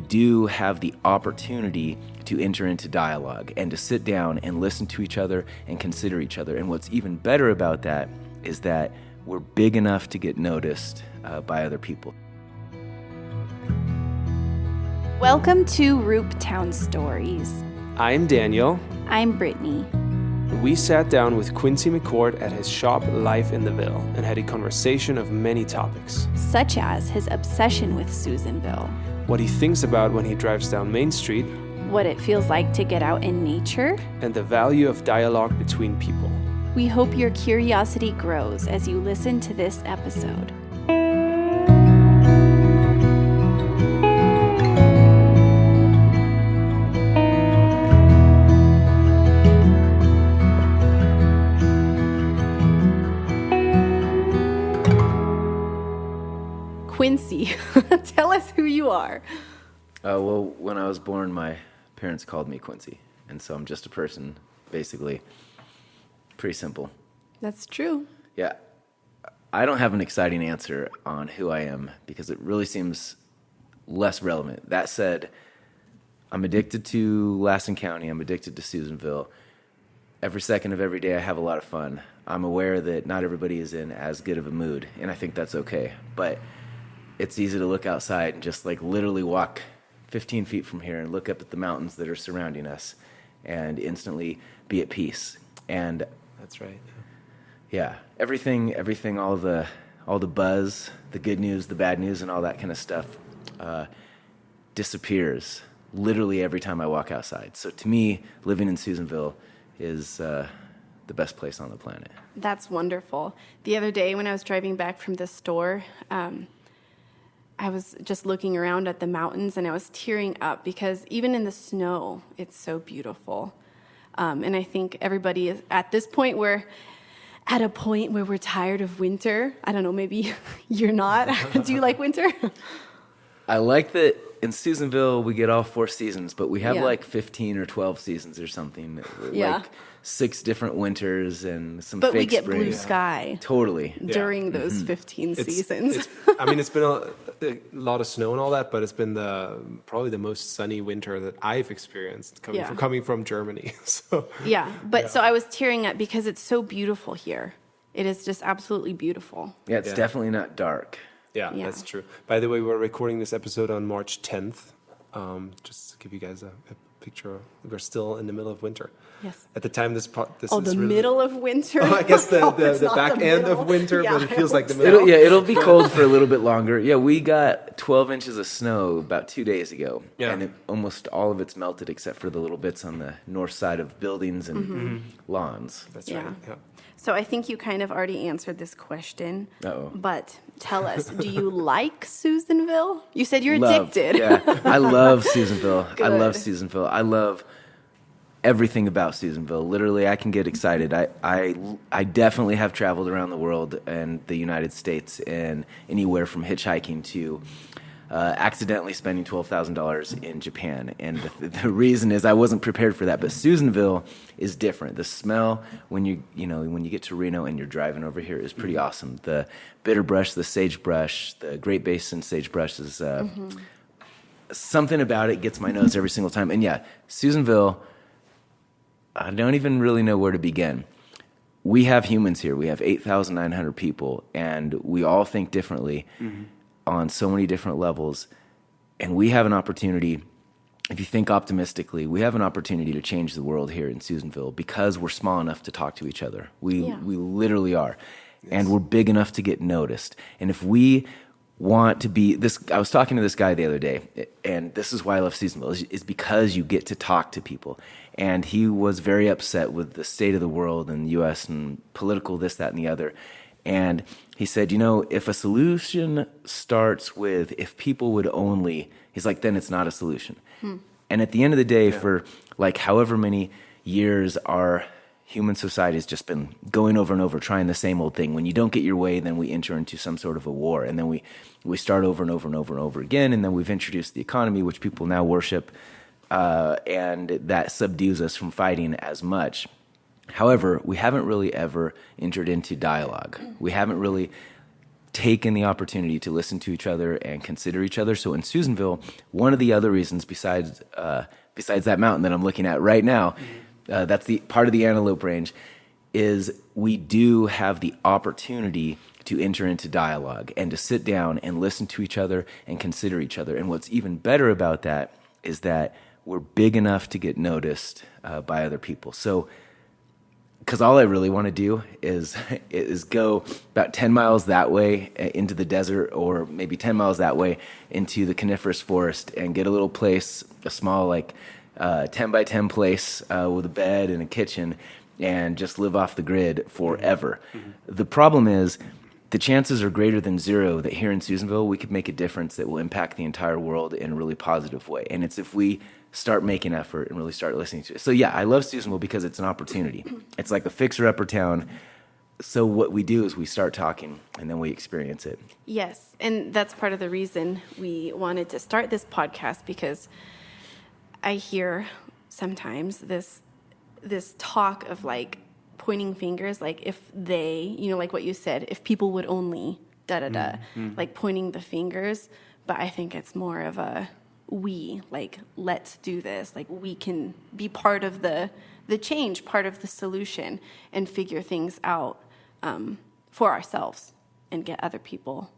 do have the opportunity to enter into dialogue and to sit down and listen to each other and consider each other. And what's even better about that is that we're big enough to get noticed by other people. Welcome to Roop Town Stories. I'm Daniel. I'm Brittany. We sat down with Quincy McCourt at his shop Life in the Ville and had a conversation of many topics. Such as his obsession with Susanville, What he thinks about when he drives down Main Street, what it feels like to get out in nature. and the value of dialogue between people. We hope your curiosity grows as you listen to this episode. Quincy, tell us who you are. Well, when I was born, my parents called me Quincy. And so I'm just a person, basically. Pretty simple. That's true. Yeah. I don't have an exciting answer on who I am because it really seems less relevant. That said, I'm addicted to Lassen County. I'm addicted to Susanville. Every second of every day, I have a lot of fun. I'm aware that not everybody is in as good of a mood, and I think that's okay. But it's easy to look outside and just like literally walk 15 feet from here and look up at the mountains that are surrounding us and instantly be at peace. And That's right. yeah, everything, all the buzz, the good news, the bad news, and all that kind of stuff disappears literally every time I walk outside. So to me, living in Susanville is the best place on the planet. That's wonderful. The other day when I was driving back from the store, I was just looking around at the mountains and I was tearing up because even in the snow, it's so beautiful. And I think everybody is at this point, we're at a point where we're tired of winter. I don't know, maybe you're not. Do you like winter? I like that in Susanville we get all 4 seasons, but we have Yeah. like 15 or 12 seasons or something. Yeah. Like 6 different winters and some But fake we get spring. blue sky Totally. during those 15 seasons. It's been a lot of snow and all that, but it's been probably the most sunny winter that I've experienced coming from Germany. So Yeah, but so I was tearing up because it's so beautiful here. It is just absolutely beautiful. Yeah, it's Yeah. definitely not dark. yeah, Yeah. that's true. By the way, we're recording this episode on March 10th. Just to give you guys a picture, we're still in the middle of winter. Yes. At the time this Oh, is the really, middle of winter? Oh, I guess Oh, it's the not back the end middle. of winter, Yeah, but it feels I like the hope middle. It'll be cold for a little bit longer. Yeah, we got 12 inches of snow about 2 days ago. Yeah. And almost all of it's melted except for the little bits on the north side of buildings and lawns. That's Yeah. right. Yeah. So I think you kind of already answered this question. Uh-oh. But tell us, do you like Susanville? You said you're Love. addicted. Yeah, I love Susanville. I love Good. Susanville. I love everything about Susanville. Literally, I can get excited. I definitely have traveled around the world and the United States, and anywhere from hitchhiking to accidentally spending $12,000 in Japan. And the reason is I wasn't prepared for that. But Susanville is different. The smell when you get to Reno and you're driving over here is pretty awesome. The bitterbrush, the sagebrush, the Great Basin sagebrush is something about it gets my nose every single time. And yeah, Susanville, I don't even really know where to begin. We have humans here. We have 8,900 people, and we all think differently on so many different levels. And we have an opportunity, if you think optimistically, we have an opportunity to change the world here in Susanville because we're small enough to talk to each other. We literally are. Yes. And we're big enough to get noticed. And if we want to be this, I was talking to this guy the other day, and this is why I love Susanville, is because you get to talk to people. And he was very upset with the state of the world and the U.S. and political this, that, and the other. And he said, if a solution starts with if people would only, he's like, then it's not a solution. And at the end of the day, for like however many years our human society has just been going over and over, trying the same old thing. When you don't get your way, then we enter into some sort of a war. And then we start over and over and over and over again. And then we've introduced the economy, which people now worship. And that subdues us from fighting as much. However, we haven't really ever entered into dialogue. We haven't really taken the opportunity to listen to each other and consider each other. So in Susanville, one of the other reasons besides that mountain that I'm looking at right now, that's the part of the Antelope Range, is we do have the opportunity to enter into dialogue and to sit down and listen to each other and consider each other. And what's even better about that is that we're big enough to get noticed by other people. So, because all I really want to do is go about 10 miles that way into the desert, or maybe 10 miles that way into the coniferous forest, and get a little place, a small 10 by 10 place with a bed and a kitchen, and just live off the grid forever. Mm-hmm. The problem is the chances are greater than zero that here in Susanville we could make a difference that will impact the entire world in a really positive way. And it's if we start making effort and really start listening to it. So yeah, I love Susanville because it's an opportunity. It's like a fixer-upper town. So what we do is we start talking and then we experience it. Yes, and that's part of the reason we wanted to start this podcast, because I hear sometimes this talk of pointing fingers, if they, like what you said, if people would only pointing the fingers. But I think it's more of a let's do this. We can be part of the change, part of the solution, and figure things out for ourselves and get other people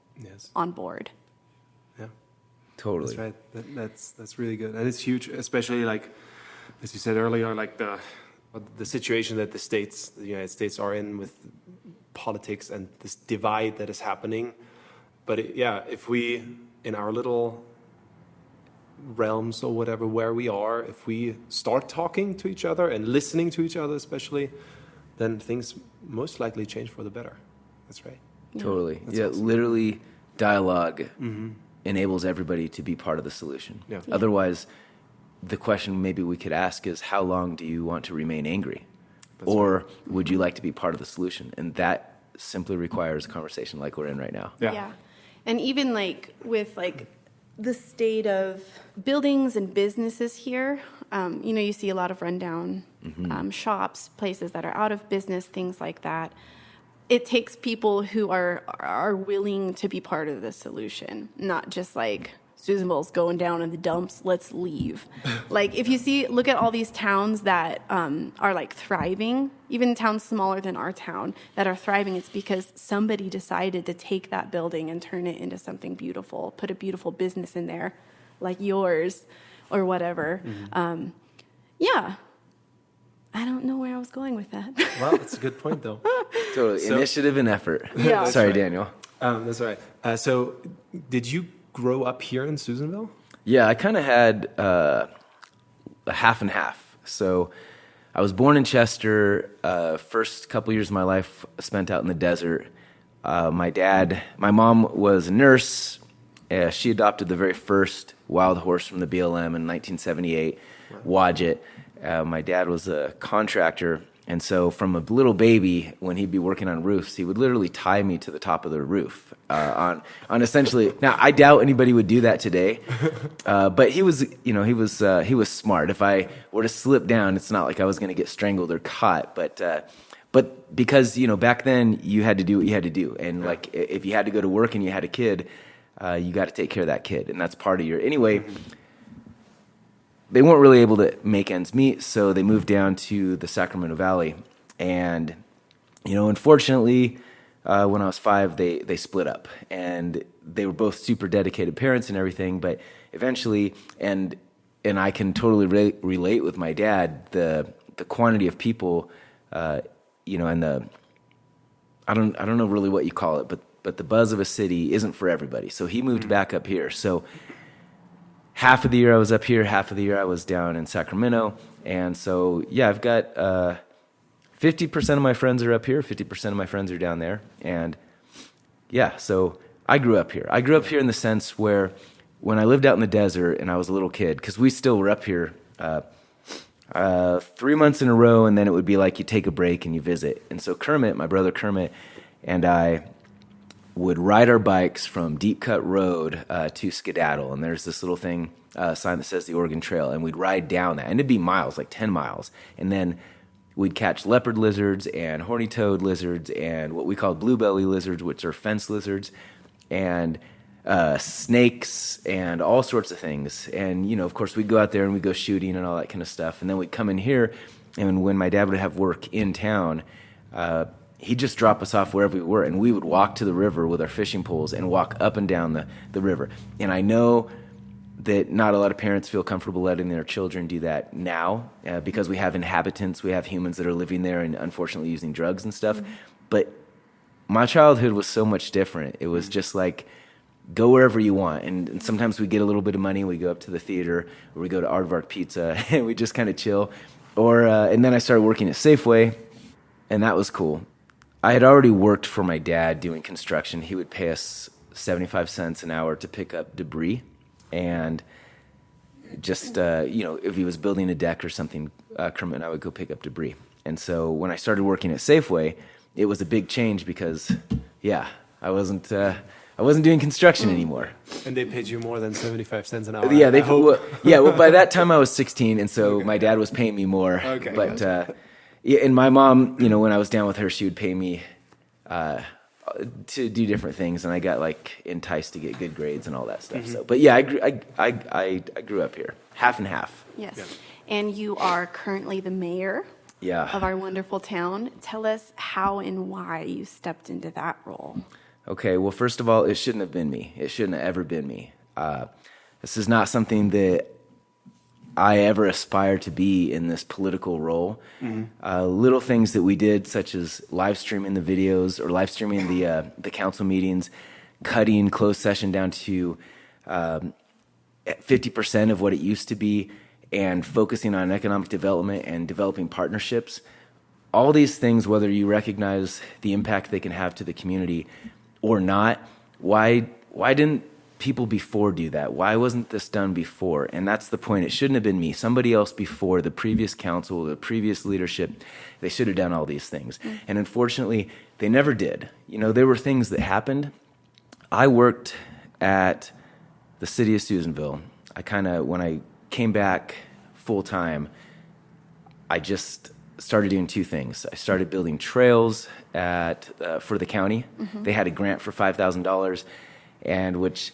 on board. Yeah, totally. That's right. That's really good, and it's huge, especially as you said earlier, the situation that the United States are in with politics and this divide that is happening. But if we, in our little realms or whatever, where we are, if we start talking to each other and listening to each other especially, then things most likely change for the better. That's right. Totally. That's awesome. Literally dialogue enables everybody to be part of the solution. Yeah. Otherwise, the question maybe we could ask is, how long do you want to remain angry? That's or right. would you like to be part of the solution? And that simply requires a conversation like we're in right now. Yeah. And even with the state of buildings and businesses here, you see a lot of rundown shops, places that are out of business, things like that. It takes people who are willing to be part of the solution, not just Susanville's going down in the dumps, let's leave. If you look at all these towns that are thriving, even towns smaller than our town that are thriving, it's because somebody decided to take that building and turn it into something beautiful, put a beautiful business in there, like yours or whatever. Mm-hmm. I don't know where I was going with that. Well, that's a good point, though. Totally. Initiative and effort. Yeah. Sorry, right. Daniel. That's all right. So did you grow up here in Susanville? Yeah, I kind of had a half and half. So I was born in Chester. First couple years of my life spent out in the desert. My mom was a nurse. She adopted the very first wild horse from the BLM in 1978, Wadjet. My dad was a contractor, and so from a little baby, when he'd be working on roofs, he would literally tie me to the top of the roof on essentially. Now, I doubt anybody would do that today, but he was smart. If I were to slip down, it's not like I was going to get strangled or caught, but because back then you had to do what you had to do, and if you had to go to work and you had a kid, you got to take care of that kid, and that's part of your anyway. They weren't really able to make ends meet, so they moved down to the Sacramento Valley. And, unfortunately, when I was 5, they split up. And they were both super dedicated parents and everything, but eventually, and I can totally relate with my dad, the quantity of people, and I don't know really what you call it, but the buzz of a city isn't for everybody. So he moved back up here. So half of the year I was up here, half of the year I was down in Sacramento. And so, I've got 50% of my friends are up here, 50% of my friends are down there. And, so I grew up here. I grew up here in the sense where when I lived out in the desert and I was a little kid, because we still were up here 3 months in a row, and then it would be like you take a break and you visit. And so Kermit, my brother Kermit, and I would ride our bikes from Deep Cut Road to Skedaddle, and there's this little thing, sign that says the Oregon Trail, and we'd ride down that, and it'd be miles, like 10 miles, and then we'd catch leopard lizards and horny-toed lizards and what we call blue-belly lizards, which are fence lizards, and snakes and all sorts of things. And, you know, of course, we'd go out there and we'd go shooting and all that kind of stuff. And then we'd come in here, and when my dad would have work in town, he'd just drop us off wherever we were, and we would walk to the river with our fishing poles and walk up and down the river. And I know that not a lot of parents feel comfortable letting their children do that now because we have inhabitants, we have humans that are living there and unfortunately using drugs and stuff. Mm-hmm. But my childhood was so much different. It was just like, go wherever you want. And sometimes we get a little bit of money, we go up to the theater, or we go to Aardvark Pizza, and we just kind of chill. And then I started working at Safeway, and that was cool. I had already worked for my dad doing construction. He would pay us 75 cents an hour to pick up debris. And just, if he was building a deck or something, Kermit and I would go pick up debris. And so when I started working at Safeway, it was a big change because, I wasn't doing construction anymore. And they paid you more than 75 cents an hour? Yeah, well, by that time I was 16, and so my dad was paying me more. Okay. But, and my mom, when I was down with her, she would pay me to do different things, and I got like enticed to get good grades and all that stuff. Mm-hmm. So, but yeah, I grew up here, half and half. Yes, yeah. And you are currently the mayor. Yeah. Of our wonderful town. Tell us how and why you stepped into that role. Okay, well, first of all, it shouldn't have been me. It shouldn't have ever been me. This is not something that I ever aspired to be in this political role. Mm-hmm. Little things that we did, such as live streaming the videos or live streaming the council meetings, cutting closed session down to 50% of what it used to be, and focusing on economic development and developing partnerships. All these things, whether you recognize the impact they can have to the community or not, why didn't people before do that? Why wasn't this done before? And that's the point. It shouldn't have been me. Somebody else before, the previous council, the previous leadership, they should have done all these things. Mm-hmm. And unfortunately, they never did. There were things that happened. I worked at the city of Susanville. When I came back full time, I just started doing two things. I started building trails for the county. Mm-hmm. They had a grant for $5,000, and which,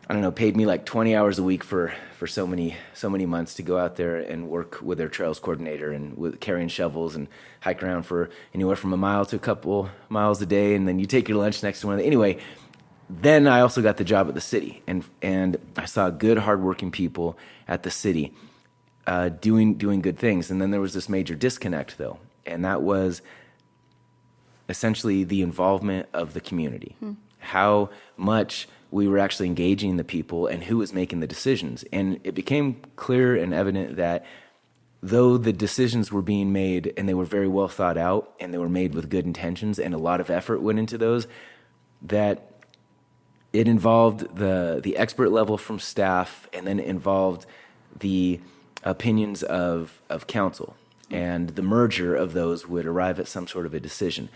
I don't know, paid me like 20 hours a week for so many months to go out there and work with their trails coordinator and with carrying shovels and hike around for anywhere from a mile to a couple miles a day, and then you take your lunch next to one of the, anyway. Then I also got the job at the city, and I saw good, hardworking people at the city doing good things. And then there was this major disconnect, though, and that was essentially the involvement of the community. How much we were actually engaging the people and who was making the decisions. And it became clear and evident that though the decisions were being made and they were very well thought out and they were made with good intentions and a lot of effort went into those, that it involved the expert level from staff, and then it involved the opinions of council. And the merger of those would arrive at some sort of a decision.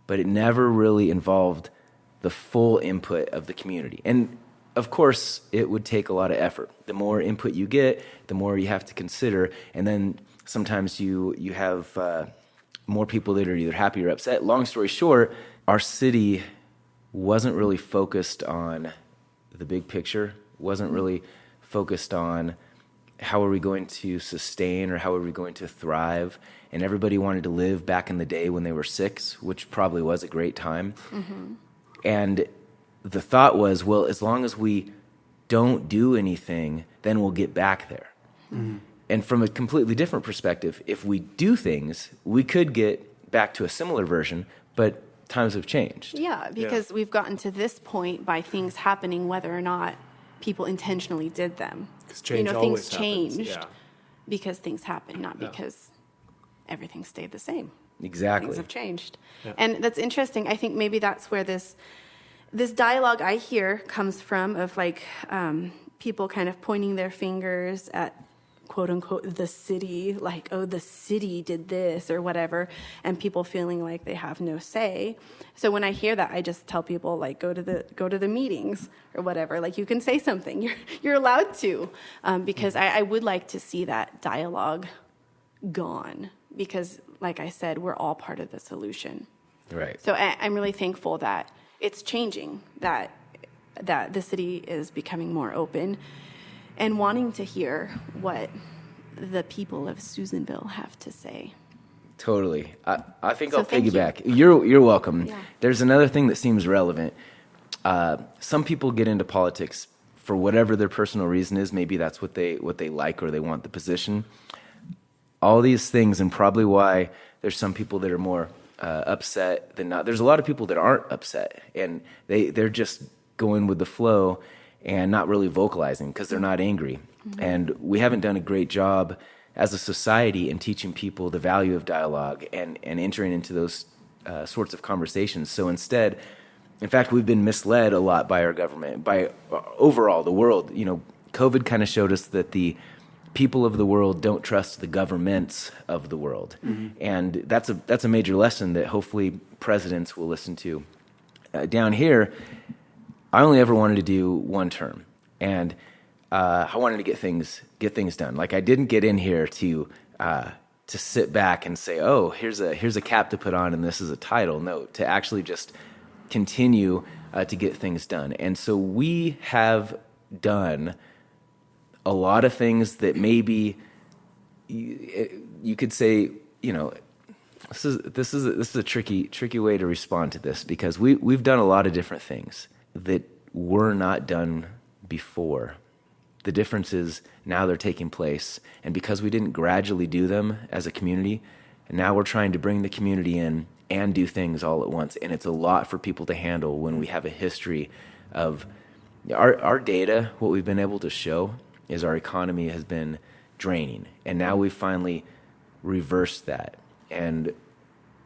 But it never really involved the full input of the community. And of course, it would take a lot of effort. The more input you get, the more you have to consider. And then sometimes you have more people that are either happy or upset. Long story short, our city wasn't really focused on the big picture, wasn't really focused on how are we going to sustain or how are we going to thrive. And everybody wanted to live back in the day when they were 6, which probably was a great time. Mm-hmm. And the thought was, well, as long as we don't do anything, then we'll get back there. Mm-hmm. And from a completely different perspective, if we do things, we could get back to a similar version, but times have changed. Yeah, because we've gotten to this point by things happening, whether or not people intentionally did them. Because change things happens. changed because things happened, not because everything stayed the same. Exactly. Things have changed. Yeah. And that's interesting. I think maybe that's where this dialogue I hear comes from, of like people kind of pointing their fingers at quote unquote the city, like, oh, the city did this or whatever, and people feeling like they have no say. So when I hear that, I just tell people, like, go to the meetings or whatever. Like, you can say something. You're allowed to, because I would like to see that dialogue gone, because like I said, we're all part of the solution. Right. So I'm really thankful that it's changing, that the city is becoming more open and wanting to hear what the people of Susanville have to say. Totally. I think So I'll thank you. piggyback. You're welcome. Yeah. There's another thing that seems relevant. Some people get into politics for whatever their personal reason is. Maybe that's what they like, or they want the position. All these things, and probably why there's some people that are more upset than not. There's a lot of people that aren't upset, and they're just going with the flow and not really vocalizing because they're not angry. Mm-hmm. And we haven't done a great job as a society in teaching people the value of dialogue and entering into those sorts of conversations. So instead, in fact, we've been misled a lot by our government, by overall the world. You know, COVID kind of showed us that the people of the world don't trust the governments of the world. Mm-hmm. And that's a major lesson that hopefully presidents will listen to. Down here, I only ever wanted to do one term, and I wanted to get things done. Like, I didn't get in here to sit back and say, "Oh, here's a cap to put on, and this is a title." No, to actually just continue to get things done. And so we have done a lot of things that maybe you could say, you know, this is a tricky way to respond to this, because we've done a lot of different things that were not done before. The difference is now they're taking place, and because we didn't gradually do them as a community, and now we're trying to bring the community in and do things all at once, and it's a lot for people to handle when we have a history of our data. What we've been able to show is our economy has been draining, and now we've finally reversed that. And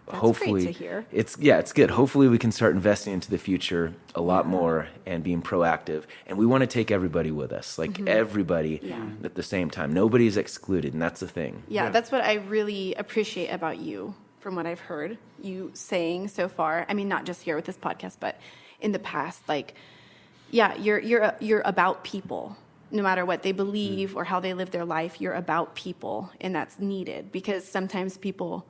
That's hopefully great to hear. It's good. Hopefully we can start investing into the future a lot more and being proactive. And we want to take everybody with us, like everybody at the same time. Nobody's excluded, and that's the thing. Yeah, that's what I really appreciate about you, from what I've heard you saying so far. I mean, not just here with this podcast, but in the past. Like, yeah, you're about people. No matter what they believe or how they live their life, you're about people, and that's needed, because sometimes people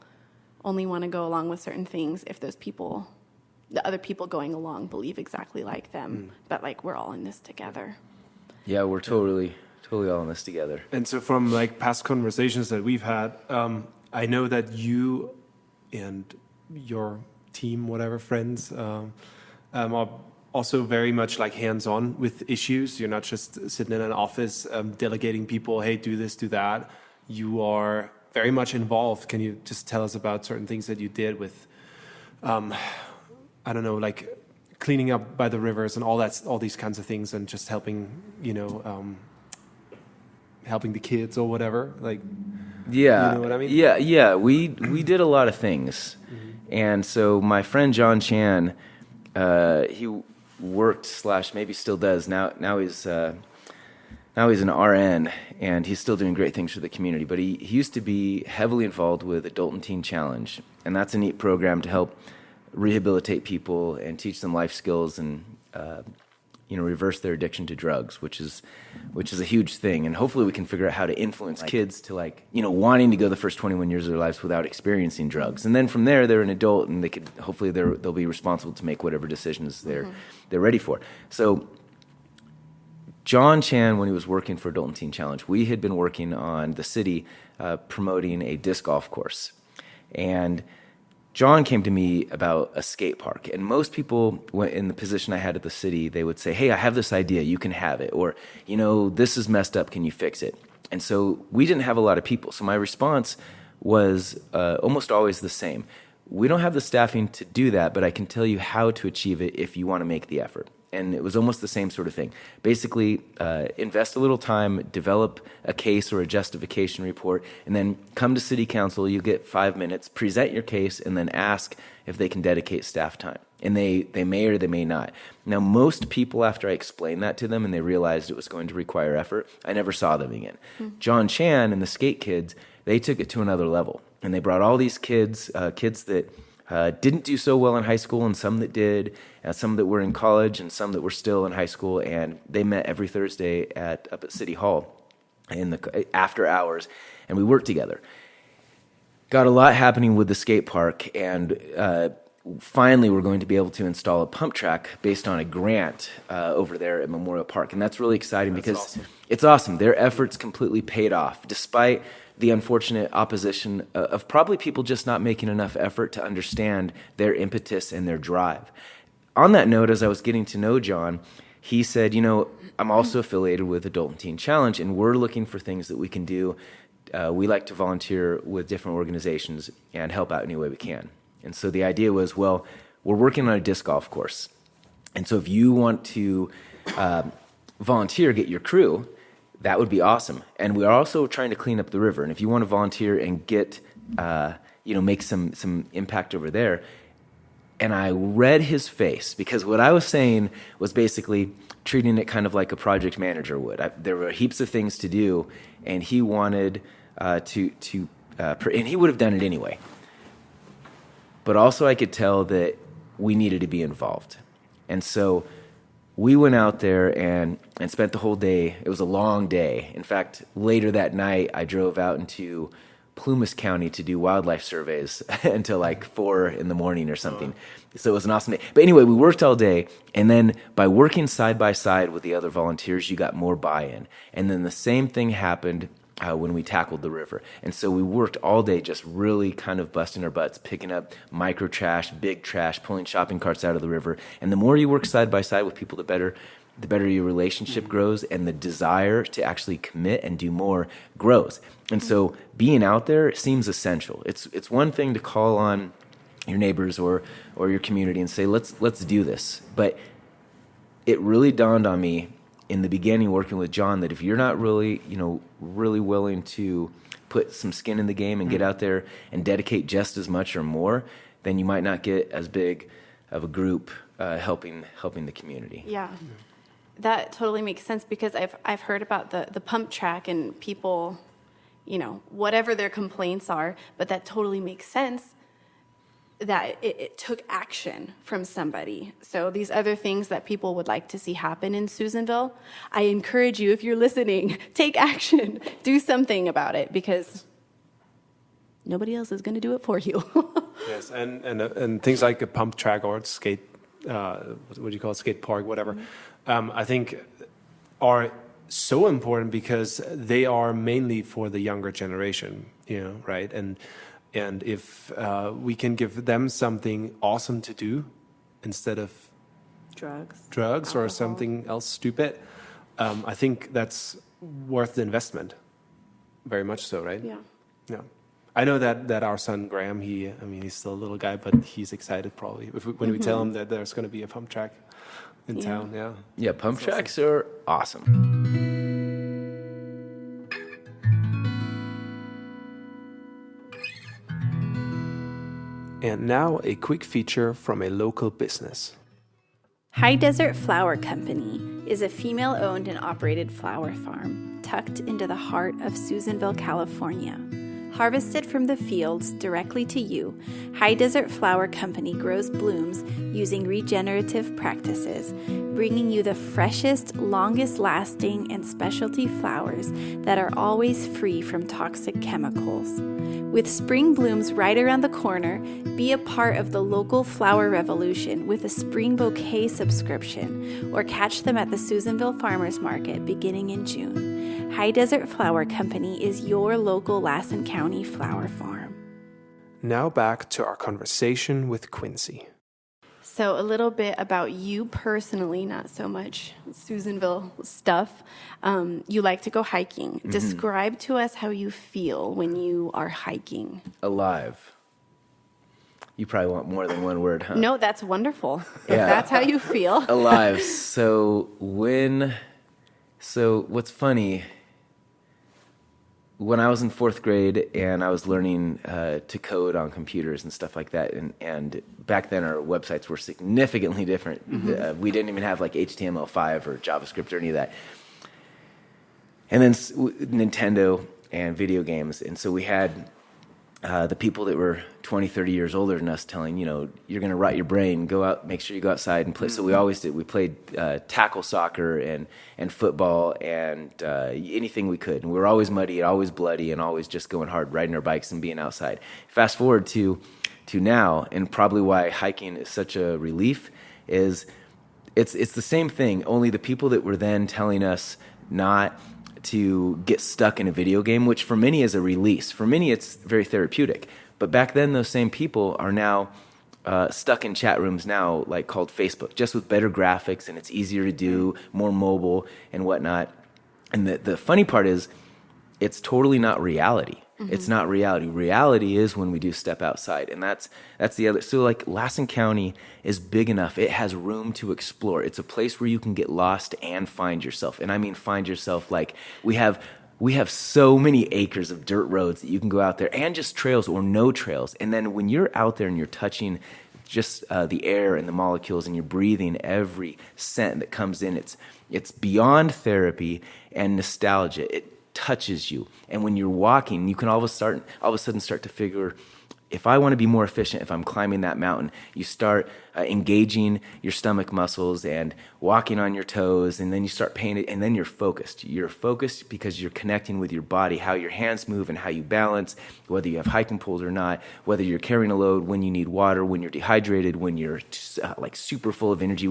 only want to go along with certain things if those people, the other people going along, believe exactly like them. But like, we're all in this together. Yeah, we're totally all in this together. And so from like past conversations that we've had, I know that you and your team, whatever, friends, are also very much like hands-on with issues. You're not just sitting in an office delegating people, hey, do this, do that. You are very much involved. Can you just tell us about certain things that you did with, I don't know, like cleaning up by the rivers and all these kinds of things, and just helping, helping the kids or whatever? Like, yeah, you know what I mean? Yeah. We did a lot of things, and so my friend John Chan, he worked / maybe still does now he's an RN, and he's still doing great things for the community. But he used to be heavily involved with Adult and Teen Challenge, and that's a neat program to help rehabilitate people and teach them life skills and reverse their addiction to drugs, which is a huge thing. And hopefully we can figure out how to influence kids to wanting to go the first 21 years of their lives without experiencing drugs. And then from there, they're an adult, and they'll be responsible to make whatever decisions they're ready for. So John Chan, when he was working for Adult and Teen Challenge, we had been working on the city promoting a disc golf course. And John came to me about a skate park. And most people in the position I had at the city, they would say, hey, I have this idea, you can have it. Or, this is messed up, can you fix it? And so we didn't have a lot of people. So my response was almost always the same. We don't have the staffing to do that, but I can tell you how to achieve it if you want to make the effort. And it was almost the same sort of thing. Basically, invest a little time, develop a case or a justification report, and then come to city council. You get 5 minutes, present your case, and then ask if they can dedicate staff time. And they may or they may not. Now, most people, after I explained that to them and they realized it was going to require effort, I never saw them again. John Chan and the skate kids, they took it to another level. And they brought all these kids that didn't do so well in high school, and some that did, and some that were in college, and some that were still in high school, and they met every Thursday up at City Hall in the after hours, and we worked together. got a lot happening with the skate park, and finally we're going to be able to install a pump track based on a grant over there at Memorial Park, and that's really exciting because awesome. It's awesome. Their efforts completely paid off, despite the unfortunate opposition of probably people just not making enough effort to understand their impetus and their drive. On that note, as I was getting to know John, he said, I'm also affiliated with Adult and Teen Challenge, and we're looking for things that we can do. We like to volunteer with different organizations and help out any way we can. And so the idea was, well, we're working on a disc golf course. And so if you want to volunteer, get your crew, that would be awesome. And we are also trying to clean up the river. And if you want to volunteer and get, make some impact over there. And I read his face, because what I was saying was basically treating it kind of like a project manager would. There were heaps of things to do, and he wanted and he would have done it anyway. But also I could tell that we needed to be involved. And so we went out there and spent the whole day. It was a long day. In fact, later that night, I drove out into Plumas County to do wildlife surveys until like 4 in the morning or something. So it was an awesome day. But anyway, we worked all day, and then by working side by side with the other volunteers, you got more buy-in. And then the same thing happened when we tackled the river. And so we worked all day just really kind of busting our butts, picking up micro trash, big trash, pulling shopping carts out of the river. And the more you work side by side with people, the better your relationship grows, and the desire to actually commit and do more grows. And so being out there seems essential. It's one thing to call on your neighbors or your community and say, let's do this. But it really dawned on me in the beginning working with John that if you're not really willing to put some skin in the game and get out there and dedicate just as much or more, then you might not get as big of a group helping the community. Yeah. That totally makes sense, because I've heard about the pump track and people, whatever their complaints are, but that totally makes sense that it took action from somebody. So these other things that people would like to see happen in Susanville, I encourage you, if you're listening, take action, do something about it, because nobody else is going to do it for you. Yes, and things like a pump track or skate, what do you call it, skate park, whatever, I think are so important because they are mainly for the younger generation, right? And if we can give them something awesome to do instead of drugs or something else stupid, I think that's worth the investment. Very much so, right? Yeah. Yeah. I know that our son Graham, he's still a little guy, but he's excited probably when we tell him that there's going to be a pump track in town. Yeah. Yeah, pump tracks are awesome. And now a quick feature from a local business. High Desert Flower Company is a female-owned and operated flower farm tucked into the heart of Susanville, California. Harvested from the fields directly to you, High Desert Flower Company grows blooms using regenerative practices, bringing you the freshest, longest-lasting, and specialty flowers that are always free from toxic chemicals. With spring blooms right around the corner, be a part of the local flower revolution with a spring bouquet subscription, or catch them at the Susanville Farmers Market beginning in June. High Desert Flower Company is your local Lassen County flower farm. Now back to our conversation with Quincy. So a little bit about you personally, not so much Susanville stuff. You like to go hiking. Mm-hmm. Describe to us how you feel when you are hiking. Alive. You probably want more than one word, huh? No, that's wonderful. If that's how you feel. Alive. So what's funny, when I was in 4th grade and I was learning to code on computers and stuff like that, and back then our websites were significantly different. Mm-hmm. We didn't even have like HTML5 or JavaScript or any of that. And then Nintendo and video games. And so we had the people that were 20, 30 years older than us telling, you're going to rot your brain, go out, make sure you go outside and play. So we always did. We played tackle soccer and football and anything we could. And we were always muddy, always bloody, and always just going hard, riding our bikes and being outside. Fast forward to now, and probably why hiking is such a relief is it's the same thing, only the people that were then telling us not to get stuck in a video game, which for many is a release. For many, it's very therapeutic. But back then, those same people are now stuck in chat rooms now, like called Facebook, just with better graphics, and it's easier to do, more mobile and whatnot. And the funny part is, it's totally not reality. Mm-hmm. It's not reality. Reality is when we do step outside, and that's the other. So like Lassen County is big enough; it has room to explore. It's a place where you can get lost and find yourself. And I mean find yourself. Like we have so many acres of dirt roads that you can go out there, and just trails or no trails. And then when you're out there and you're touching just the air and the molecules, and you're breathing every scent that comes in, it's beyond therapy and nostalgia. It touches you. And when you're walking, you can all of a sudden start to figure, if I want to be more efficient, if I'm climbing that mountain, you start engaging your stomach muscles and walking on your toes, and then you start paying it, and then you're focused. You're focused because you're connecting with your body, how your hands move and how you balance, whether you have hiking poles or not, whether you're carrying a load, when you need water, when you're dehydrated, when you're like super full of energy,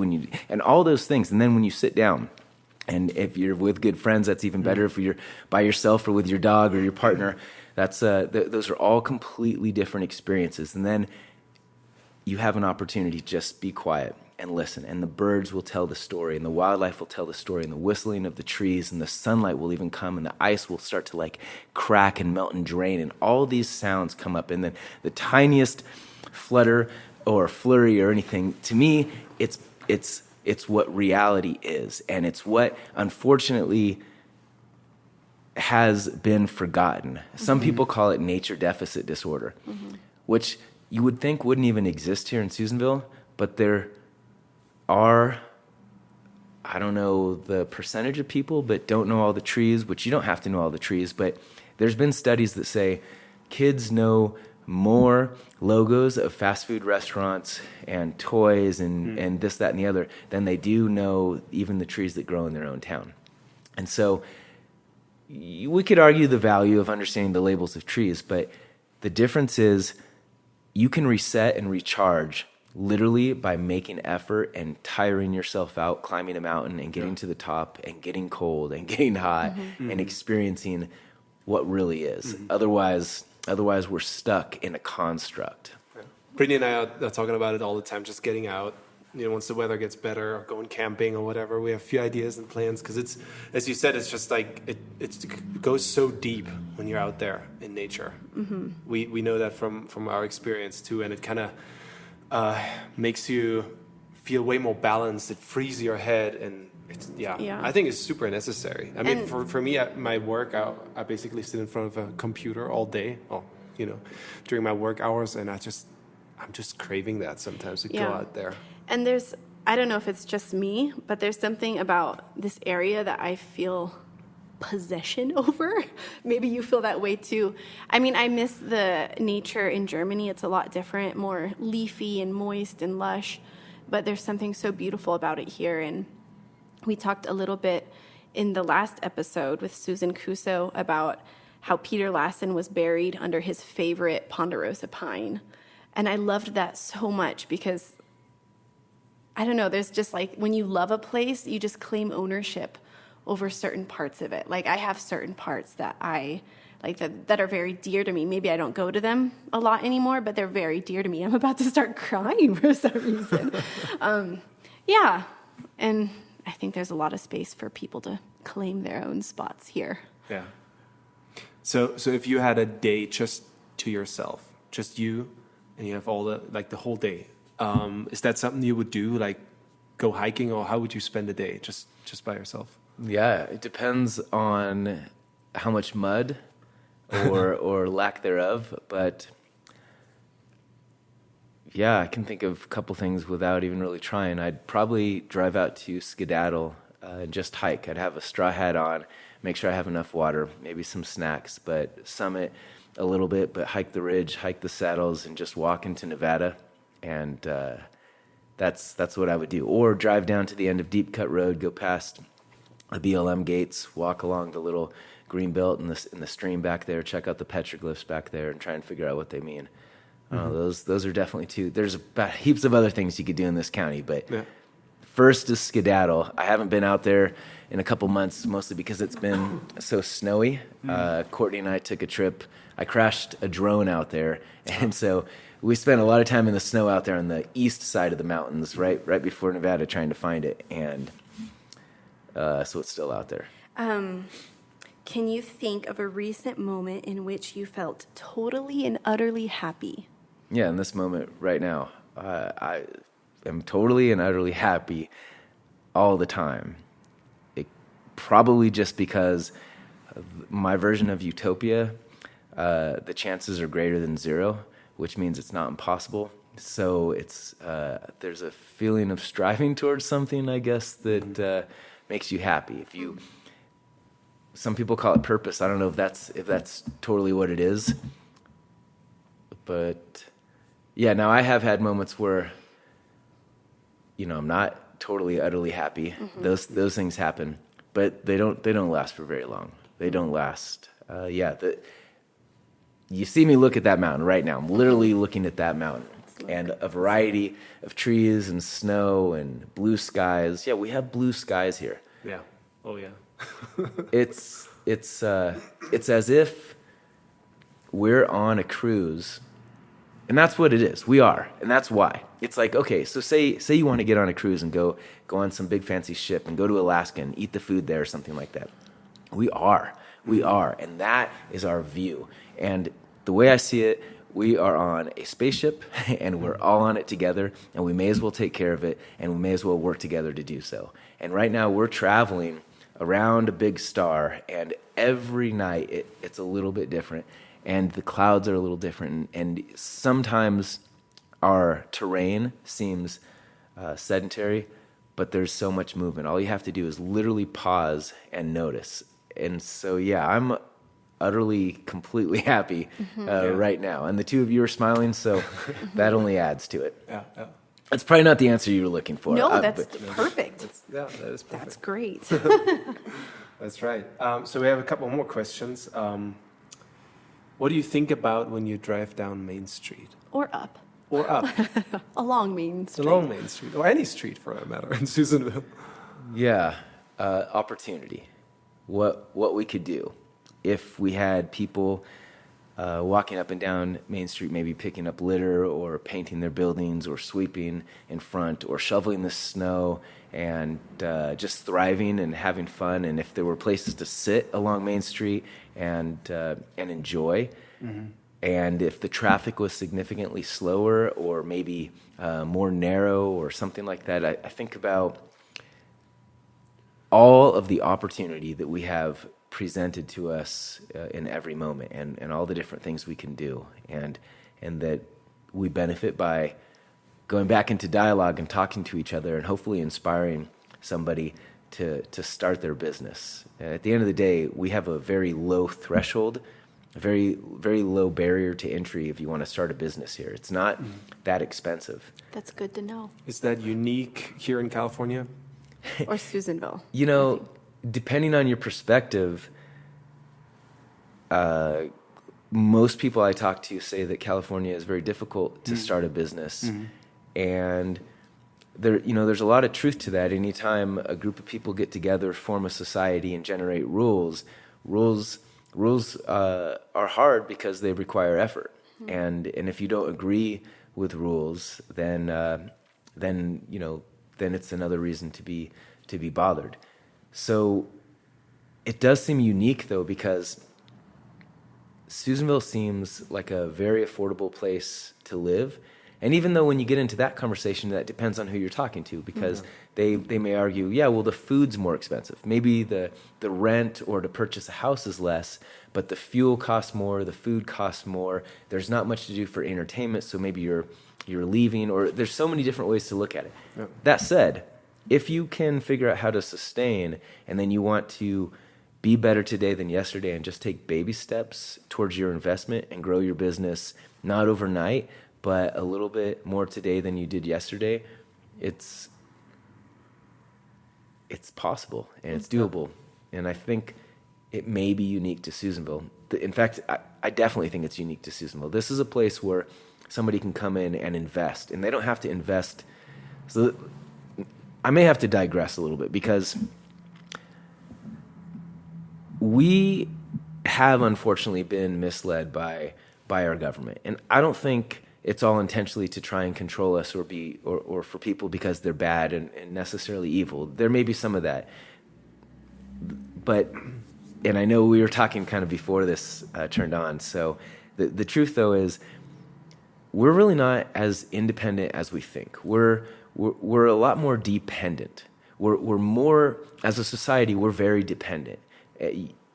and all those things. And then when you sit down, and if you're with good friends, that's even better. If you're by yourself or with your dog or your partner, that's those are all completely different experiences. And then you have an opportunity to just be quiet and listen. And the birds will tell the story, and the wildlife will tell the story, and the whistling of the trees, and the sunlight will even come, and the ice will start to like crack and melt and drain. And all these sounds come up, and then the tiniest flutter or flurry or anything, to me, it's what reality is, and it's what, unfortunately, has been forgotten. Some people call it nature deficit disorder, which you would think wouldn't even exist here in Susanville, but there are, I don't know the percentage of people, but don't know all the trees, which you don't have to know all the trees, but there's been studies that say kids know more logos of fast food restaurants and toys and this, that, and the other than they do know even the trees that grow in their own town. And so we could argue the value of understanding the labels of trees, but the difference is you can reset and recharge literally by making effort and tiring yourself out, climbing a mountain and getting to the top and getting cold and getting hot and experiencing what really is. Otherwise, we're stuck in a construct. Yeah. Brittany and I are talking about it all the time, just getting out. Once the weather gets better, or going camping or whatever, we have a few ideas and plans, because it's, as you said, it's just like it goes so deep when you're out there in nature. Mm-hmm. We know that from our experience too, and it kind of makes you feel way more balanced. It frees your head, and I think it's super necessary. I mean, for me at my work, I basically sit in front of a computer all day, during my work hours, and I'm just craving that sometimes to go out there. And I don't know if it's just me, but there's something about this area that I feel possession over. Maybe you feel that way too. I mean, I miss the nature in Germany. It's a lot different, more leafy and moist and lush, but there's something so beautiful about it here. And we talked a little bit in the last episode with Susan Cuso about how Peter Lassen was buried under his favorite ponderosa pine. And I loved that so much because, I don't know, there's just like, when you love a place, you just claim ownership over certain parts of it. Like I have certain parts that I like that are very dear to me. Maybe I don't go to them a lot anymore, but they're very dear to me. I'm about to start crying for some reason. And I think there's a lot of space for people to claim their own spots here. Yeah. So if you had a day just to yourself, just you, and you have all the whole day, is that something you would do, like go hiking, or how would you spend a day just by yourself? Yeah, it depends on how much mud or lack thereof, but yeah, I can think of a couple things without even really trying. I'd probably drive out to Skedaddle and just hike. I'd have a straw hat on, make sure I have enough water, maybe some snacks, but summit a little bit, but hike the ridge, hike the saddles, and just walk into Nevada. And that's what I would do. Or drive down to the end of Deep Cut Road, go past the BLM gates, walk along the little green belt in the stream back there, check out the petroglyphs back there, and try and figure out what they mean. Those are definitely two. There's about heaps of other things you could do in this county, but first is skedaddle. I haven't been out there in a couple months, mostly because it's been so snowy. Courtney and I took a trip. I crashed a drone out there, and so we spent a lot of time in the snow out there on the east side of the mountains, right before Nevada, trying to find it, and so it's still out there. Can you think of a recent moment in which you felt totally and utterly happy? Yeah, in this moment right now, I am totally and utterly happy all the time. Probably just because of my version of utopia, the chances are greater than zero, which means it's not impossible. So it's there's a feeling of striving towards something, I guess, that makes you happy. Some people call it purpose. I don't know if that's totally what it is, but yeah. Now I have had moments where, I'm not totally utterly happy. Those things happen, but they don't last for very long. They don't last. You see me look at that mountain right now. I'm literally looking at that mountain and a variety of trees and snow and blue skies. Yeah, we have blue skies here. Yeah. Oh yeah. It's as if we're on a cruise, and that's what it is. We are, and that's why. It's like, okay, so say you want to get on a cruise and go on some big fancy ship and go to Alaska and eat the food there or something like that. We are, and that is our view. And the way I see it, we are on a spaceship, and we're all on it together, and we may as well take care of it, and we may as well work together to do so. And right now, we're traveling around a big star, and every night it's a little bit different, and the clouds are a little different, and sometimes our terrain seems sedentary, but there's so much movement. All you have to do is literally pause and notice. And so, yeah, I'm utterly, completely happy right now. And the two of you are smiling, so that only adds to it. Yeah. That's probably not the answer you were looking for. No, that's perfect. That is perfect. That's great. That's right. So we have a couple more questions. What do you think about when you drive down Main Street? Or up. Or up. Along Main Street. Along Main Street, or any street for that matter, in Susanville. Yeah, opportunity. What we could do if we had people walking up and down Main Street, maybe picking up litter or painting their buildings or sweeping in front or shoveling the snow and just thriving and having fun. And if there were places to sit along Main Street and enjoy, and if the traffic was significantly slower or maybe more narrow or something like that, I think about all of the opportunity that we have presented to us in every moment, and all the different things we can do, and that we benefit by going back into dialogue and talking to each other and hopefully inspiring somebody to start their business. And at the end of the day, we have a very low threshold, a very, very low barrier to entry if you want to start a business here. It's not that expensive. That's good to know. Is that unique here in California? Or Susanville. Depending on your perspective, most people I talk to say that California is very difficult to start a business. And there's a lot of truth to that. Anytime a group of people get together, form a society, and generate rules are hard because they require effort. And if you don't agree with rules, then it's another reason to be bothered. So it does seem unique, though, because Susanville seems like a very affordable place to live. And even though when you get into that conversation, that depends on who you're talking to, because they may argue, yeah, well, the food's more expensive. Maybe the rent or to purchase a house is less, but the fuel costs more, the food costs more. There's not much to do for entertainment, so maybe you're leaving, or there's so many different ways to look at it. That said, if you can figure out how to sustain, and then you want to be better today than yesterday and just take baby steps towards your investment and grow your business, not overnight, but a little bit more today than you did yesterday, it's possible and it's doable. And I think it may be unique to Susanville. In fact, I definitely think it's unique to Susanville. This is a place where somebody can come in and invest, and they don't have to invest. So I may have to digress a little bit, because we have unfortunately been misled by our government. And I don't think it's all intentionally to try and control us or for people because they're bad and necessarily evil. There may be some of that. But, and I know we were talking kind of before this turned on. So the truth though is we're really not as independent as we think. We're a lot more dependent. We're more, as a society, we're very dependent.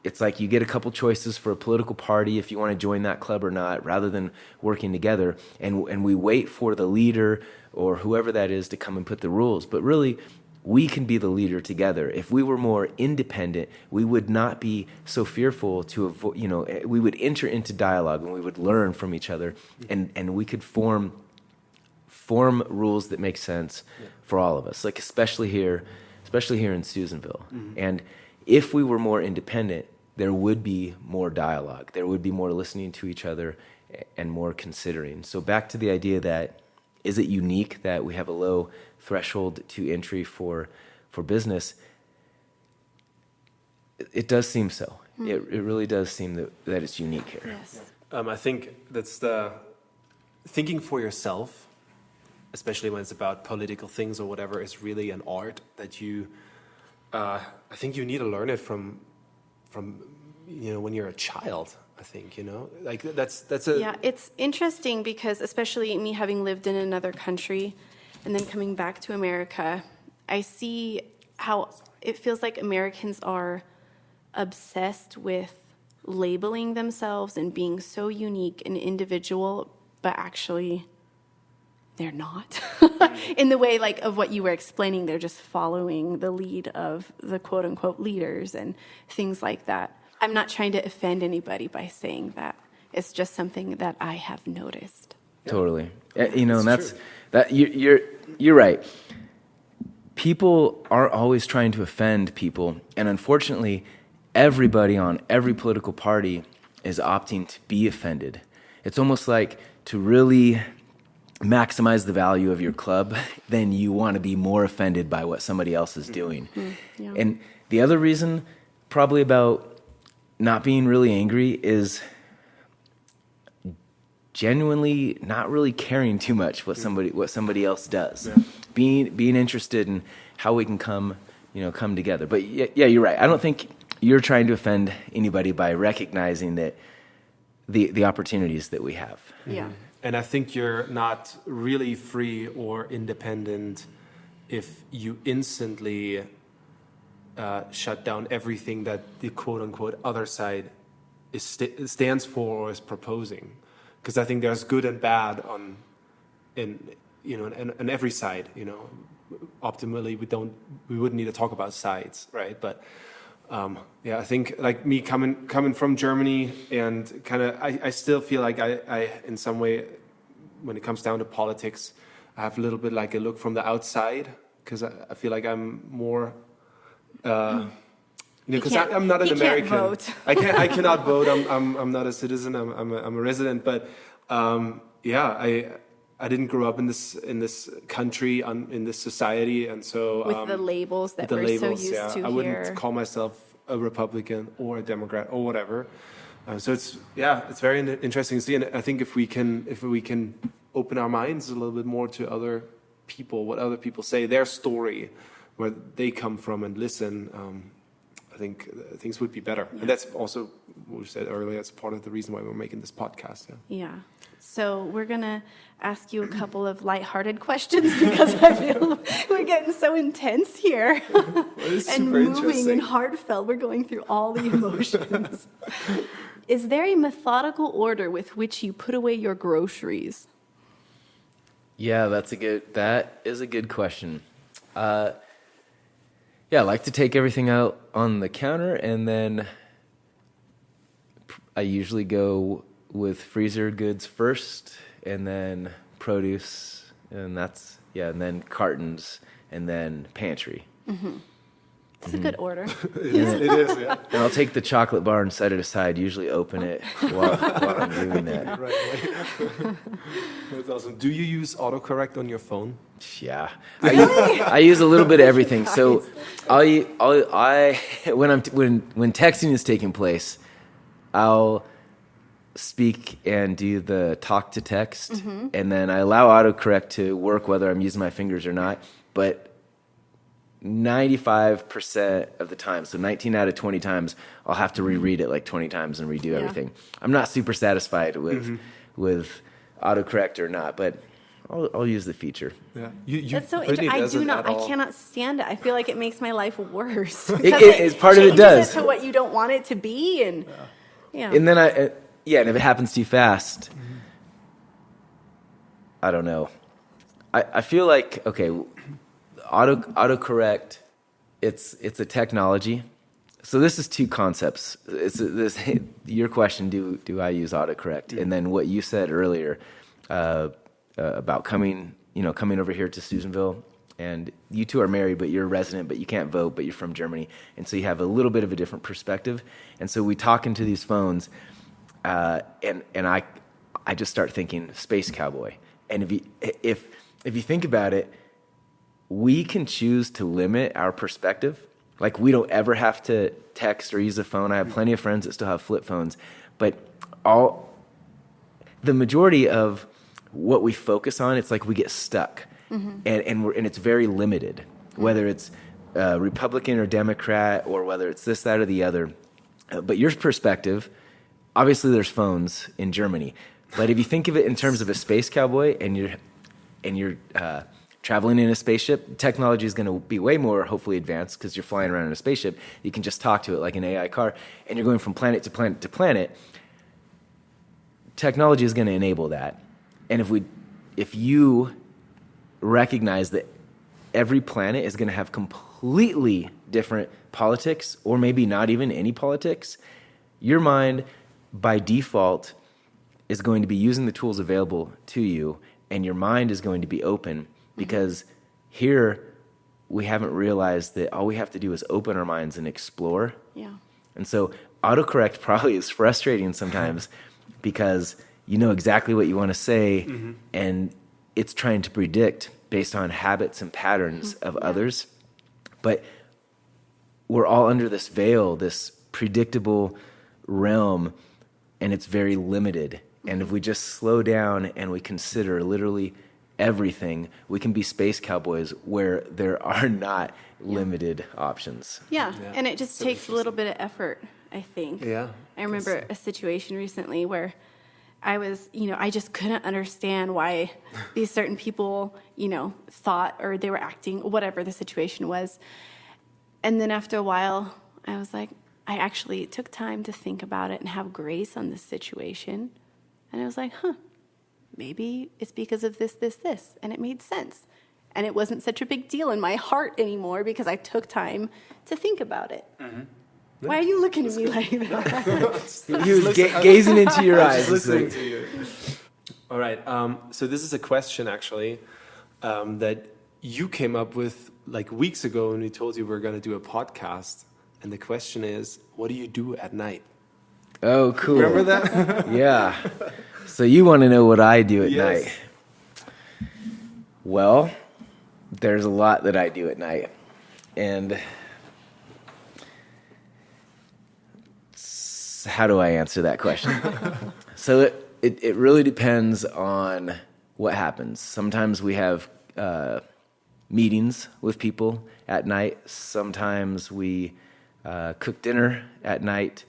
It's like you get a couple choices for a political party if you want to join that club or not, rather than working together. And we wait for the leader or whoever that is to come and put the rules. But really, we can be the leader together. If we were more independent, we would not be so fearful to avoid, we would enter into dialogue and we would learn from each other, and we could form rules that make sense for all of us, like especially here in Susanville. Mm-hmm. And if we were more independent, there would be more dialogue. There would be more listening to each other and more considering. So back to the idea that, is it unique that we have a low threshold to entry for business? It does seem so. It really does seem that it's unique here. Yes. I think that's the thinking for yourself, especially when it's about political things or whatever, is really an art that you, I think you need to learn it from when you're a child. I think, like that's a... Yeah, it's interesting because especially me having lived in another country and then coming back to America, I see how it feels like Americans are obsessed with labeling themselves and being so unique and individual, but actually they're not. In the way like of what you were explaining, they're just following the lead of the quote unquote leaders and things like that. I'm not trying to offend anybody by saying that. It's just something that I have noticed. Totally. And you're right. People aren't always trying to offend people, and unfortunately, everybody on every political party is opting to be offended. It's almost like to really maximize the value of your club, then you want to be more offended by what somebody else is doing. Mm-hmm. Yeah. And the other reason probably about not being really angry is genuinely not really caring too much what somebody else does. Yeah. Being interested in how we can come together. But yeah, you're right. I don't think you're trying to offend anybody by recognizing that the opportunities that we have. Yeah. And I think you're not really free or independent if you instantly shut down everything that the quote-unquote other side stands for or is proposing. Because I think there's good and bad on every side. Optimally, we wouldn't need to talk about sides, right? But I think like me coming from Germany and kind of I still feel like I in some way when it comes down to politics I have a little bit like a look from the outside because I feel like I'm more because I'm not an American. Can't vote. I cannot vote. I'm not a citizen. I'm a resident. But I didn't grow up in this country, in this society, and so with the labels that we're so used to here. I wouldn't call myself a Republican or a Democrat or whatever. So it's very interesting to see, and I think if we can open our minds a little bit more to other people, what other people say, their story, where they come from, and listen. I think things would be better, and that's also what we said earlier. That's part of the reason why we're making this podcast. Yeah. So we're gonna ask you a couple of lighthearted questions because I feel we're getting so intense here and moving and heartfelt. We're going through all the emotions. Is there a methodical order with which you put away your groceries? Yeah, that is a good question. Yeah, I like to take everything out on the counter, and then I usually go with freezer goods first, and then produce, and and then cartons, and then pantry. It's a good order. It is, yeah. And I'll take the chocolate bar and set it aside, usually open it while I'm doing that. Right. That's awesome. Do you use autocorrect on your phone? Yeah, I use a little bit of everything. So, when texting is taking place, I'll speak and do the talk to text, and then I allow autocorrect to work whether I'm using my fingers or not. But 95% of the time, so 19 out of 20 times, I'll have to reread it like 20 times and redo everything. I'm not super satisfied with autocorrect or not, but I'll use the feature. Yeah, That's so Brittany interesting. I doesn't at all. cannot stand it. I feel like it makes my life worse. It's part of it does. Changes it to what you don't want it to be, and And then and if it happens too fast, I don't know. I feel like, okay, autocorrect, it's a technology. So this is two concepts. Your question, do I use autocorrect? And then what you said earlier about coming over here to Susanville, and you two are married, but you're a resident, but you can't vote, but you're from Germany, and so you have a little bit of a different perspective. And so we talk into these phones, and I just start thinking space cowboy. And if you think about it, we can choose to limit our perspective. Like, we don't ever have to text or use a phone. I have plenty of friends that still have flip phones, but the majority of what we focus on, it's like we get stuck, and it's very limited. Whether it's Republican or Democrat, or whether it's this, that, or the other. But your perspective, obviously, there's phones in Germany, but if you think of it in terms of a space cowboy, and you're traveling in a spaceship, technology is going to be way more hopefully advanced because you're flying around in a spaceship. You can just talk to it like an AI car, and you're going from planet to planet to planet. Technology is going to enable that. And if you recognize that every planet is going to have completely different politics, or maybe not even any politics, your mind by default is going to be using the tools available to you, and your mind is going to be open. Because here, we haven't realized that all we have to do is open our minds and explore. Yeah. And so autocorrect probably is frustrating sometimes because you know exactly what you want to say, and it's trying to predict based on habits and patterns of others. But we're all under this veil, this predictable realm, and it's very limited. And if we just slow down and we consider literally everything, we can be space cowboys where there are not limited options. Yeah, and it just takes a little bit of effort, I think. Yeah. I remember a situation recently where I was, I just couldn't understand why these certain people, thought or they were acting, whatever the situation was. And then after a while, I was like, I actually took time to think about it and have grace on this situation. And I was like, maybe it's because of this, this, this. And it made sense. And it wasn't such a big deal in my heart anymore because I took time to think about it. Why are you looking at me like that? He was gazing into your eyes. Listening to you. All right. So this is a question, actually, that you came up with like weeks ago when we told you we were going to do a podcast. And the question is, what do you do at night? Oh, cool. Remember that? Yeah. So you want to know what I do at night? Well, there's a lot that I do at night. And how do I answer that question? So it really depends on what happens. Sometimes we have meetings with people at night. Sometimes we cook dinner at night.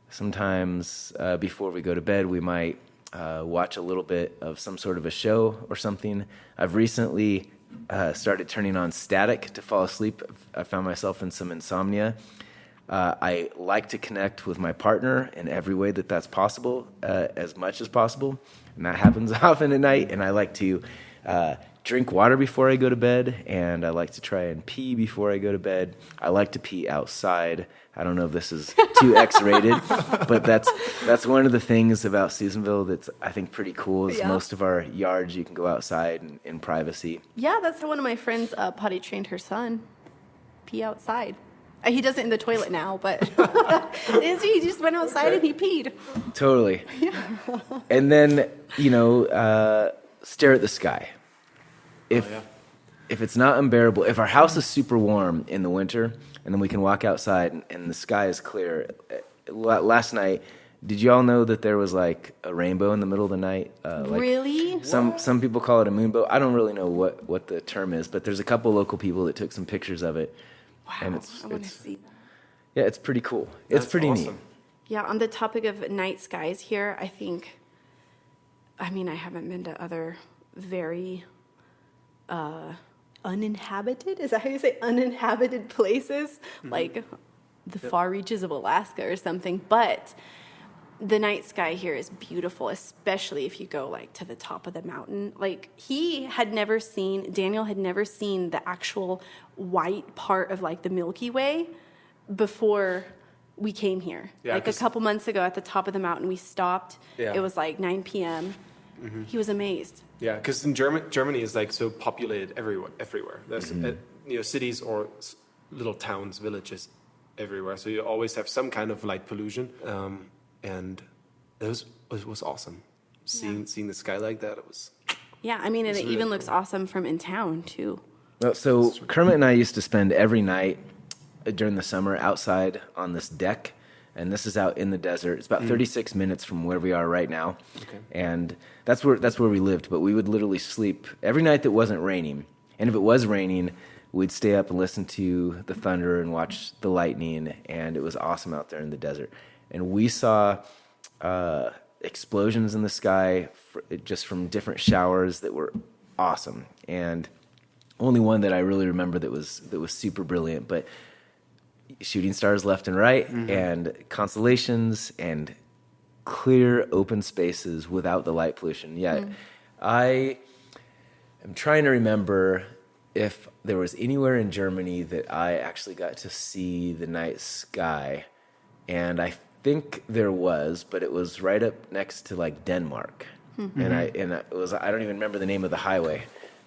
Sometimes before we go to bed, we might watch a little bit of some sort of a show or something. I've recently started turning on static to fall asleep. I found myself in some insomnia. I like to connect with my partner in every way that's possible, as much as possible. And that happens often at night. And I like to drink water before I go to bed, and I like to try and pee before I go to bed. I like to pee outside. I don't know if this is too X-rated, but that's one of the things about Susanville that's, I think, pretty cool is most of our yards you can go outside in privacy. Yeah, that's how one of my friends potty trained her son. Pee outside. He does it in the toilet now, but he just went outside and he peed. Totally. Yeah. And then, stare at the sky. If it's not unbearable, if our house is super warm in the winter, and then we can walk outside and the sky is clear. Last night, did you all know that there was like a rainbow in the middle of the night? Really? Some people call it a moonbow. I don't really know what the term is, but there's a couple local people that took some pictures of it. Wow, and I want to see that. Yeah, it's pretty cool. It's pretty awesome. neat. Yeah, on the topic of night skies here, I haven't been to other very uninhabited, is that how you say uninhabited places? Like the far reaches of Alaska or something, but the night sky here is beautiful, especially if you go like to the top of the mountain. Like Daniel had never seen the actual white part of like the Milky Way before we came here. Yeah, like a couple months ago at the top of the mountain, we stopped. Yeah. It was like 9 p.m. He was amazed. Yeah, because in Germany is like so populated everywhere. There's cities or little towns, villages everywhere. So you always have some kind of light pollution, and it was awesome seeing the sky like that. It was. Yeah, and it really even looks awesome from in town too. So Kermit and I used to spend every night during the summer outside on this deck, and this is out in the desert. It's about 36 minutes from where we are right now, and that's where we lived. But we would literally sleep every night that wasn't raining, and if it was raining, we'd stay up and listen to the thunder and watch the lightning, and it was awesome out there in the desert. And we saw explosions in the sky just from different showers that were awesome, and only one that I really remember that was super brilliant, but shooting stars left and right, and constellations, and clear open spaces without the light pollution. Yeah, I am trying to remember if there was anywhere in Germany that I actually got to see the night sky, and I think there was, but it was right up next to like Denmark, and I don't even remember the name of the highway,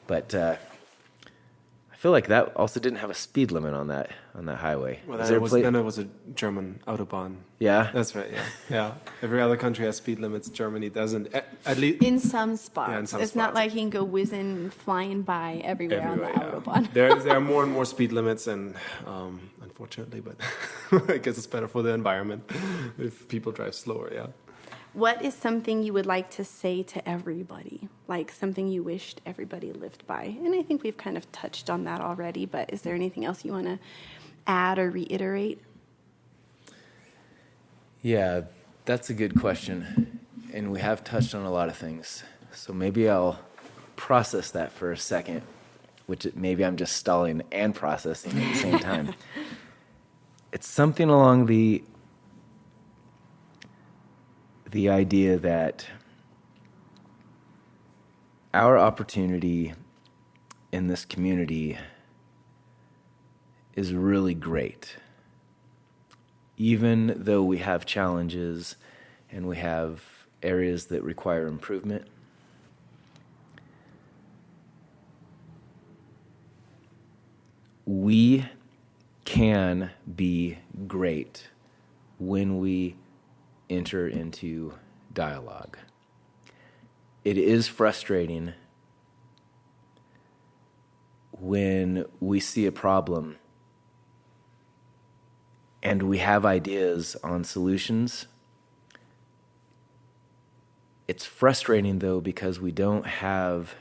but I feel like that also didn't have a speed limit on that highway. Well, then it was a German autobahn. Yeah, that's right. Yeah. Every other country has speed limits. Germany doesn't. At least in some spots. Yeah, in some it's spots. Not like you can go whizzing, flying by everywhere on the autobahn. There are more and more speed limits, and unfortunately, but I guess it's better for the environment if people drive slower. Yeah. What is something you would like to say to everybody? Like something you wished everybody lived by? And I think we've kind of touched on that already, but is there anything else you want to add or reiterate? Yeah, that's a good question. And we have touched on a lot of things. So maybe I'll process that for a second, maybe I'm just stalling and processing at the same time. It's something along the idea that our opportunity in this community is really great. Even though we have challenges and we have areas that require improvement, we can be great when we enter into dialogue. It is frustrating when we see a problem and we have ideas on solutions. It's frustrating, though, because we don't have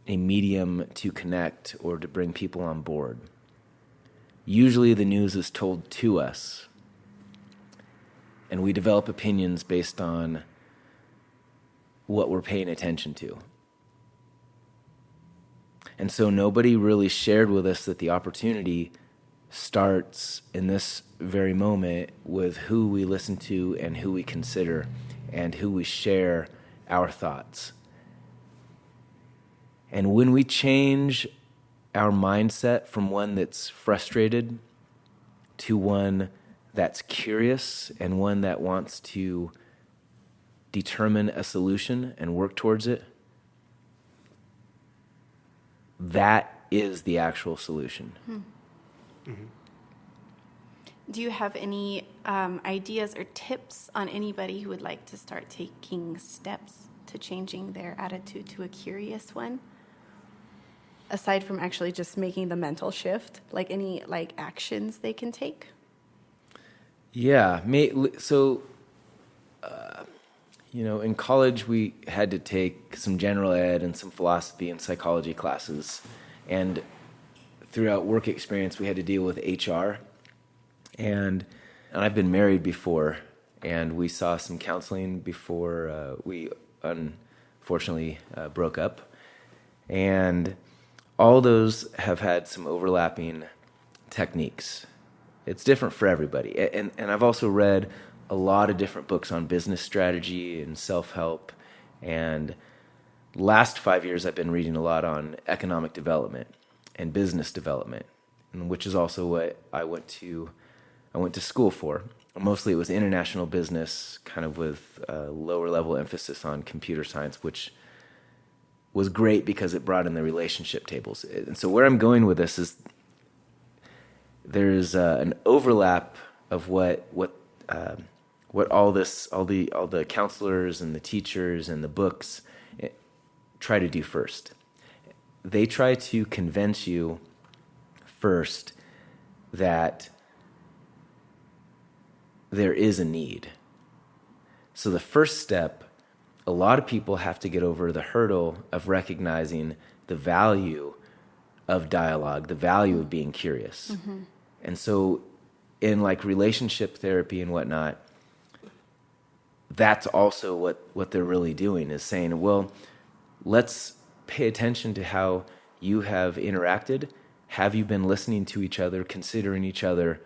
a medium to connect or to bring people on board. Usually the news is told to us, and we develop opinions based on what we're paying attention to. And so nobody really shared with us that the opportunity starts in this very moment with who we listen to and who we consider and who we share our thoughts. And when we change our mindset from one that's frustrated to one that's curious and one that wants to determine a solution and work towards it, that is the actual solution. Do you have any ideas or tips on anybody who would like to start taking steps to changing their attitude to a curious one? Aside from actually just making the mental shift, like any actions they can take? Yeah. So, in college we had to take some general ed and some philosophy and psychology classes. And throughout work experience, we had to deal with HR. And I've been married before, and we saw some counseling before we unfortunately broke up. And all those have had some overlapping techniques. It's different for everybody. And I've also read a lot of different books on business strategy and self-help. And last 5 years, I've been reading a lot on economic development and business development, which is also what I went to school for. Mostly it was international business, kind of with a lower level emphasis on computer science, which was great because it brought in the relationship tables. And so where I'm going with this is there's an overlap of what all the counselors and the teachers and the books try to do first. They try to convince you first that there is a need. So the first step, a lot of people have to get over the hurdle of recognizing the value of dialogue, the value of being curious. Mm-hmm. And so in relationship therapy and whatnot, that's also what they're really doing, is saying, well, let's pay attention to how you have interacted. Have you been listening to each other, considering each other,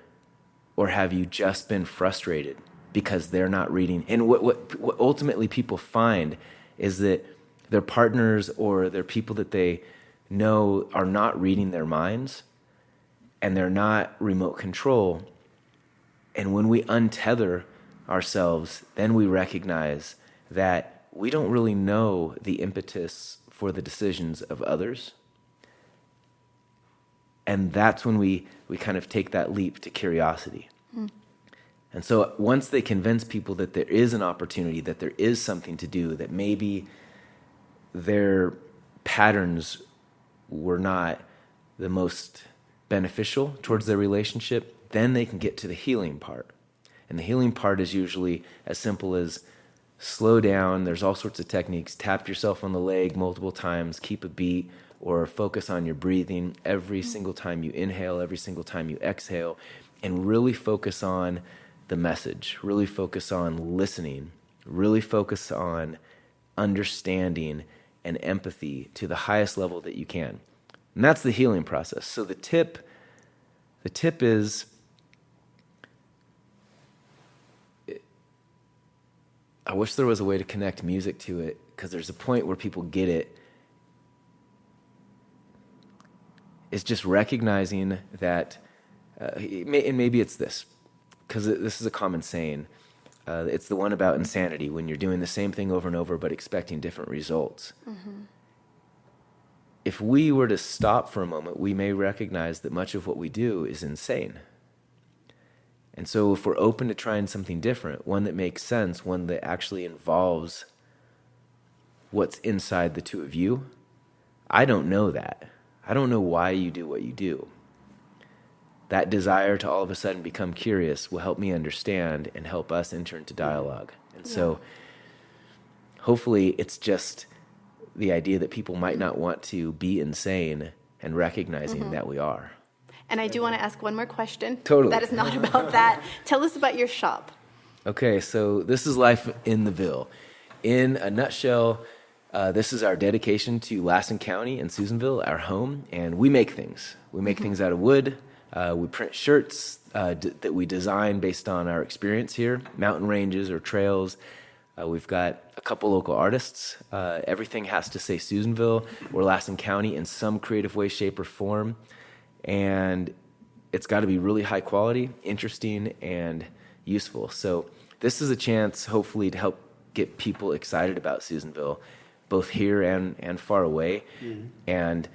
or have you just been frustrated because they're not reading? And what ultimately people find is that their partners or their people that they know are not reading their minds, and they're not remote control. And when we untether ourselves, then we recognize that we don't really know the impetus for the decisions of others. And that's when we kind of take that leap to curiosity. Mm. And so once they convince people that there is an opportunity, that there is something to do, that maybe their patterns were not the most beneficial towards their relationship, then they can get to the healing part. And the healing part is usually as simple as slow down. There's all sorts of techniques. Tap yourself on the leg multiple times, keep a beat, or focus on your breathing every single time you inhale, every single time you exhale, and really focus on the message, really focus on listening, really focus on understanding and empathy to the highest level that you can. And that's the healing process. So the tip is, I wish there was a way to connect music to it, because there's a point where people get it. It's just recognizing that, and maybe it's this, because this is a common saying. It's the one about insanity, when you're doing the same thing over and over but expecting different results. Mm-hmm. If we were to stop for a moment, we may recognize that much of what we do is insane. And so if we're open to trying something different, one that makes sense, one that actually involves what's inside the two of you, I don't know that. I don't know why you do what you do. That desire to all of a sudden become curious will help me understand and help us enter into dialogue. And so hopefully it's just the idea that people might not want to be insane, and recognizing that we are. And I do want to ask one more question. Totally. That is not about that. Tell us about your shop. Okay, so this is life in the Ville. In a nutshell, this is our dedication to Lassen County and Susanville, our home, and we make things. We make things out of wood. We print shirts that we design based on our experience here, mountain ranges or trails, We've got a couple local artists. Everything has to say Susanville or Lassen County in some creative way, shape, or form. And it's got to be really high quality, interesting, and useful. So this is a chance, hopefully, to help get people excited about Susanville, both here and far away. And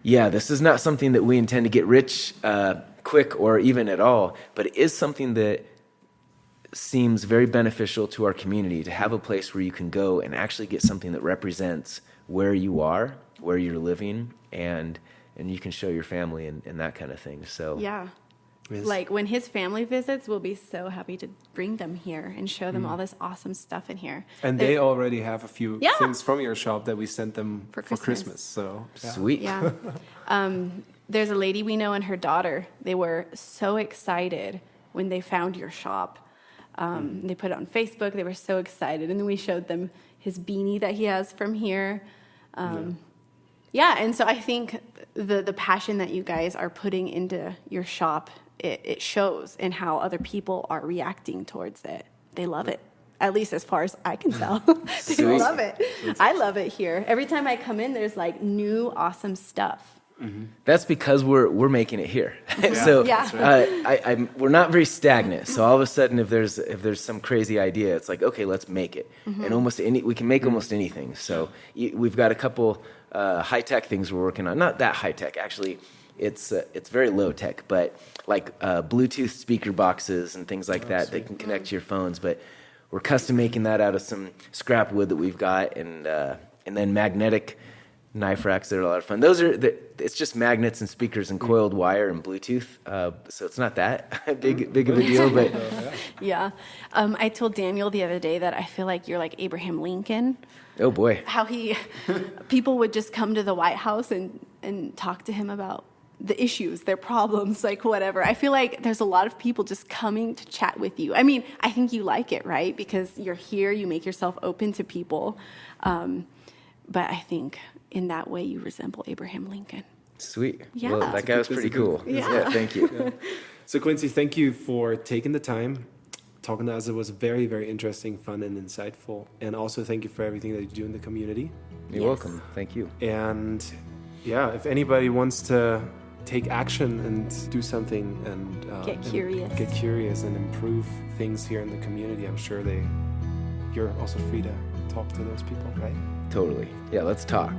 yeah, this is not something that we intend to get rich quick or even at all, but it is something that seems very beneficial to our community, to have a place where you can go and actually get something that represents where you are, where you're living, and you can show your family and that kind of thing. So Yeah. Yes. Like when his family visits, we'll be so happy to bring them here and show them all this awesome stuff in here. And they already have a few Yeah. things from your shop that we sent them For for Christmas. Christmas. So yeah. sweet. Yeah. There's a lady we know and her daughter. They were so excited when they found your shop. They put it on Facebook. They were so excited. And then we showed them his beanie that he has from here. Yeah, and so I think the passion that you guys are putting into your shop, it shows in how other people are reacting towards it. They love it, at least as far as I can tell. They Sweet. love it. I love it here. Every time I come in, there's like new awesome stuff. That's because we're making it here. So Yeah. we're not very stagnant. So all of a sudden, if there's some crazy idea, it's like, okay, let's make it. And we can make almost anything. So we've got a couple high tech things we're working on. Not that high tech, actually. It's very low tech, but like Bluetooth speaker boxes and things like that that can connect to your phones. But we're custom making that out of some scrap wood that we've got, and then magnetic knife racks that are a lot of fun. It's just magnets and speakers and coiled wire and Bluetooth. So it's not that big of a deal, but Yeah. I told Daniel the other day that I feel like you're like Abraham Lincoln. oh boy. How people would just come to the White House and talk to him about the issues, their problems, like whatever. I feel like there's a lot of people just coming to chat with you. I mean, I think you like it, right? Because you're here, you make yourself open to people. But I think in that way you resemble Abraham Lincoln. Sweet. Yeah. Well, that guy was pretty cool. Yeah. Thank you. So Quincy, thank you for taking the time, talking to us. It was very, very interesting, fun, and insightful. And also thank you for everything that you do in the community. You're Yes. welcome. Thank you. And yeah, if anybody wants to take action and do something and Get curious. and improve things here in the community, I'm sure you're also free to talk to those people, right? Totally. Yeah, let's talk.